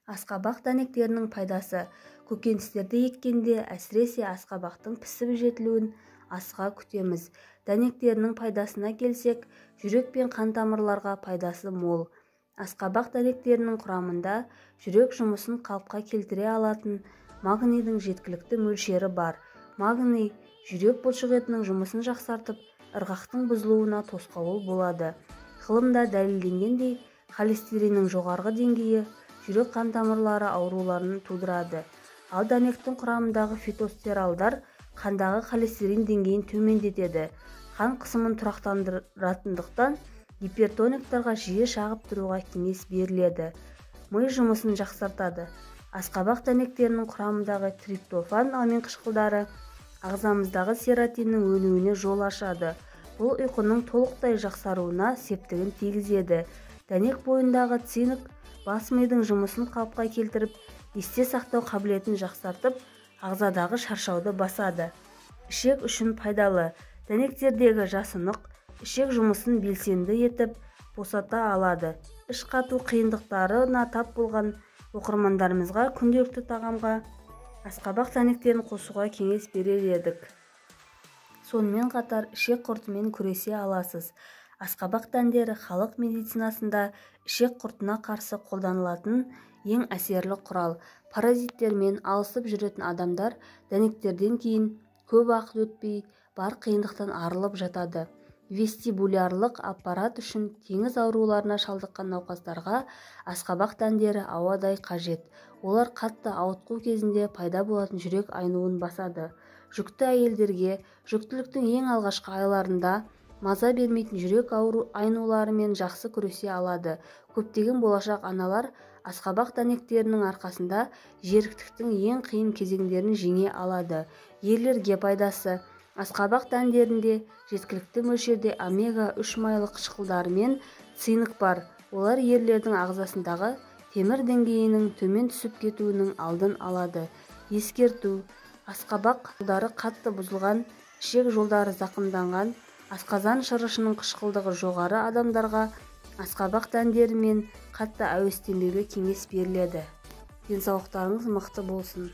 Асқабақ дәнектерінің пайдасы. Көкөністерді еккенде әсіресе асқабақтың пісіп жетілуін асыға күтеміз. Дәнектерінің пайдасына келсек, жүрек пен қан тамырларға пайдасы мол. Асқабақ дәнектерінің құрамында жүрек жұмысын қалыпқа келтіре алатын магнийдің жеткілікті мөлшері бар. Магний жүрек бұлшықетінің жұмысын жақсартып, ырғақтың бұзылуына тосқауыл болады. Ғылымда дәлелденгендей, холестериннің жоғарғы деңгейі жүрек қан тамырлары ауруларын тудырады. Ал дәнектің құрамындағы фитостеролдар қандағы холестерин деңгейін төмендетеді. Қан қысымын тұрақтандыратындықтан гипертониктарға жиі шағып тұруға кеңес беріледі. Ми жұмысын жақсартады. Асқабақ дәнектерінің құрамындағы триптофан аминқышқылдары ағзамыздағы серотиннің өнуіне жол ашады. Бұл ұйқының толықтай жақсаруына септігін тигізеді. Дәнек бойындағы цинк бас мидың жұмысын қалыпқа келтіріп, есте сақтау қабілетін жақсартып, ағзадағы шаршауды басады. Ішек үшін пайдалы. Дәнектердегі жасұнық ішек жұмысын белсенді етіп, босата алады. Іш қату қиындықтарына тап болған оқырмандарымызға күнделікті тағамға асқабақ дәнектерін қосуға кеңес берер едік. Сонымен қатар ішек құртымен күресе аласыз. Асқабақ дәндері халық медицинасында ішек құртына қарсы қолданылатын ең әсерлі құрал. Паразиттермен алысып жүретін адамдар дәнектерден кейін көп уақыт өтпей бар қиындықтан арылып жатады. Вестибулярлық аппарат үшін теңіз ауруларына шалдыққан науқастарға асқабақ дәндері ауадай қажет. Олар қатты ауытқу кезінде пайда болатын жүрек айнуын басады. Жүкті әйелдерге жүктіліктің ең алғашқы айларында маза бермейтін жүрек айнуларымен жақсы күресе алады. Көптеген болашақ аналар асқабақ дәнектерінің арқасында жеріктіктің ең қиын кезеңдерін жеңе алады. Ерлерге пайдасы. Асқабақ дәндерінде жеткілікті мөлшерде омега-3 майлы қышқылдары мен цинк бар. Олар ерлердің ағзасындағы темір деңгейінің төмен түсіп кетуінің алдын алады. Ескерту. Асқабақ жолдары қатты бұзылған, ішек жолдары зақымданған, асқазан шырышының қышқылдығы жоғары адамдарға асқабақ дәндерімен қатты әуестенбеуге кеңес беріледі. Денсаулықтарыңыз мықты болсын.